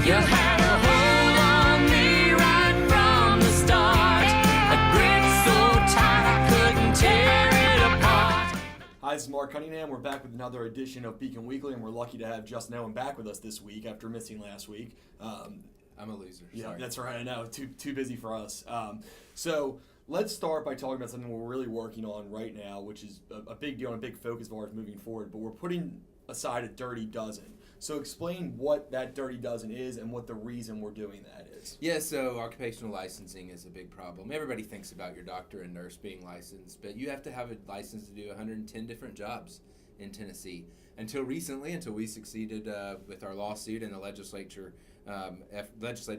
You had a hold on me right from the start. A grip so tight I couldn't tear it apart. Hi, this is Mark Cunningham. We're back with another edition of Beacon Weekly, and we're lucky to have Justin Owen back with us this week after missing last week. I'm a loser. Yeah, Sorry. that's right. I know. Too busy for us. So let's start by talking about something we're really working on right now, which is a big deal and a big focus of ours moving forward. But we're putting aside a dirty dozen. So explain what that dirty dozen is and what the reason we're doing that is. Yeah, so occupational licensing is a big problem. Everybody thinks about your doctor and nurse being licensed, but you have to have a license to do 110 different jobs in Tennessee. Until recently, until we succeeded with our lawsuit and the legislative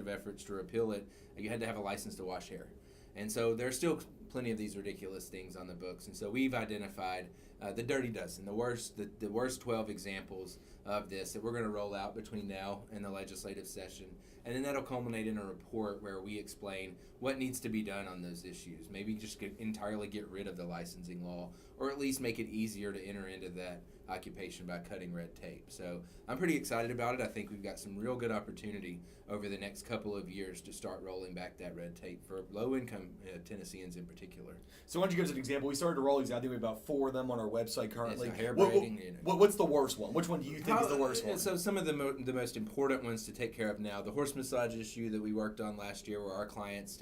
efforts to repeal it, you had to have a license to wash hair. And so there's still plenty of these ridiculous things on the books. And so we've identified the dirty dozen, the worst 12 examples of this that we're going to roll out between now and the legislative session. And then that'll culminate in a report where we explain what needs to be done on those issues. Maybe just entirely get rid of the licensing law, or at least make it easier to enter into that occupation by cutting red tape. So I'm pretty excited about it. I think we've got some real good opportunity over the next couple of years to start rolling back that red tape for low-income Tennesseans in particular. So why don't you give us an example? We started to roll these. I think we have about 4 of them on our website currently. Yeah, so hair braiding. What's the worst one? Which one do you think is the worst one? So some of the most important ones to take care of now, the horse massage issue that we worked on last year, where our clients,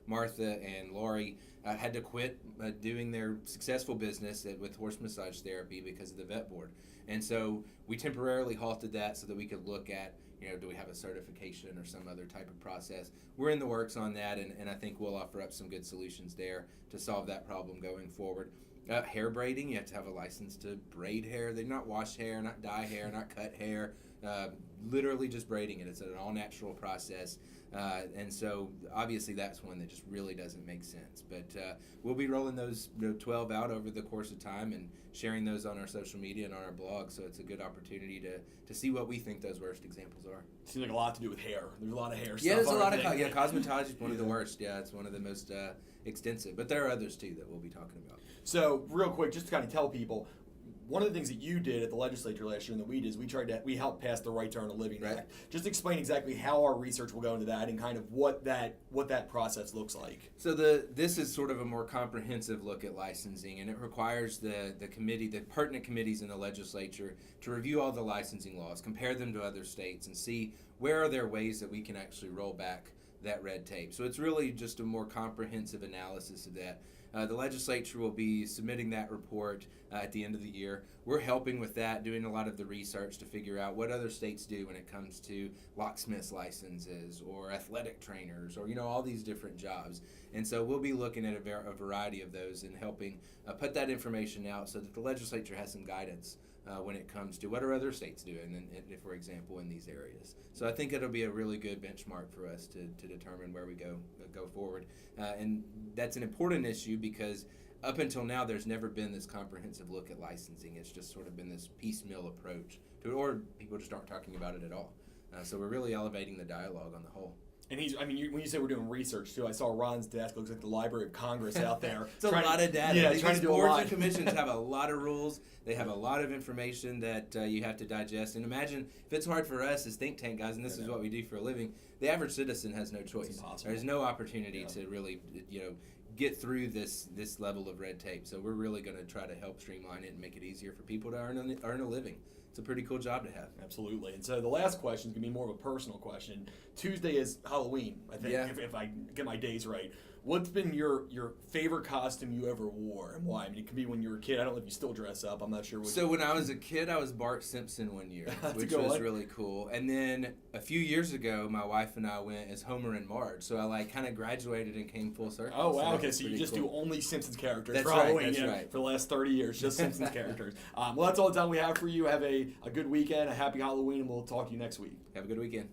Martha and Laurie, had to quit doing their successful business with horse massage therapy because of the vet board. And so we temporarily halted that so that we could look at, do we have a certification or some other type of process? We're in the works on that, and I think we'll offer up some good solutions there to solve that problem going forward. Hair braiding, you have to have a license to braid hair. They're not wash hair, not dye hair, not cut hair, literally just braiding it. It's an all-natural process. And so obviously that's one that just really doesn't make sense. But we'll be rolling those 12 out over the course of time and sharing those on our social media and on our blog. So it's a good opportunity to see what we think those worst examples are. Seems like a lot to do with hair. There's a lot of hair stuff. Yeah, there's a lot of cosmetology is one of the worst. Yeah, it's one of the most extensive. But there are others too that we'll be talking about. So real quick, just to kind of tell people, one of the things that you did at the legislature last year and that we did is we helped pass the Right to Earn a Living Act. Just explain exactly how our research will go into that and kind of what that process looks like. So this is sort of a more comprehensive look at licensing, and it requires the pertinent committees in the legislature to review all the licensing laws, compare them to other states, and see where are there ways that we can actually roll back that red tape. So it's really just a more comprehensive analysis of that. The legislature will be submitting that report at the end of the year. We're helping with that, doing a lot of the research to figure out what other states do when it comes to locksmiths licenses or athletic trainers or all these different jobs. And so we'll be looking at a variety of those and helping put that information out so that the legislature has some guidance when it comes to what are other states doing, and for example, in these areas. So I think it'll be a really good benchmark for us to determine where we go forward. And that's an important issue because up until now, there's never been this comprehensive look at licensing. It's just sort of been this piecemeal approach to it, or people just aren't talking about it at all. So we're really elevating the dialogue on the whole. And when you say we're doing research too, I saw Ron's desk. Looks like the Library of Congress out there. It's a lot of data. Yeah, These trying to do a boards lot. and commissions have a lot of rules. They have a lot of information that you have to digest. And imagine if it's hard for us as think tank guys, and this is what we do for a living. The average citizen has no choice. There's no opportunity to really, get through this level of red tape. So we're really going to try to help streamline it and make it easier for people to earn a living. It's a pretty cool job to have. Absolutely. And so the last question is going to be more of a personal question. Tuesday is Halloween, I think, if I get my days right. What's been your favorite costume you ever wore and why? It could be when you were a kid. I don't know if you still dress up. I'm not sure. So when I was a kid, I was Bart Simpson one year, which was really cool. And then a few years ago, my wife and I went as Homer and Marge. So I kind of graduated and came full circle. Oh, wow. So okay, so you just do only Simpsons characters that's for Halloween. Right, that's right. For the last 30 years, just Simpsons characters. Well, that's all the time we have for you. Have a good weekend, a happy Halloween, and we'll talk to you next week. Have a good weekend.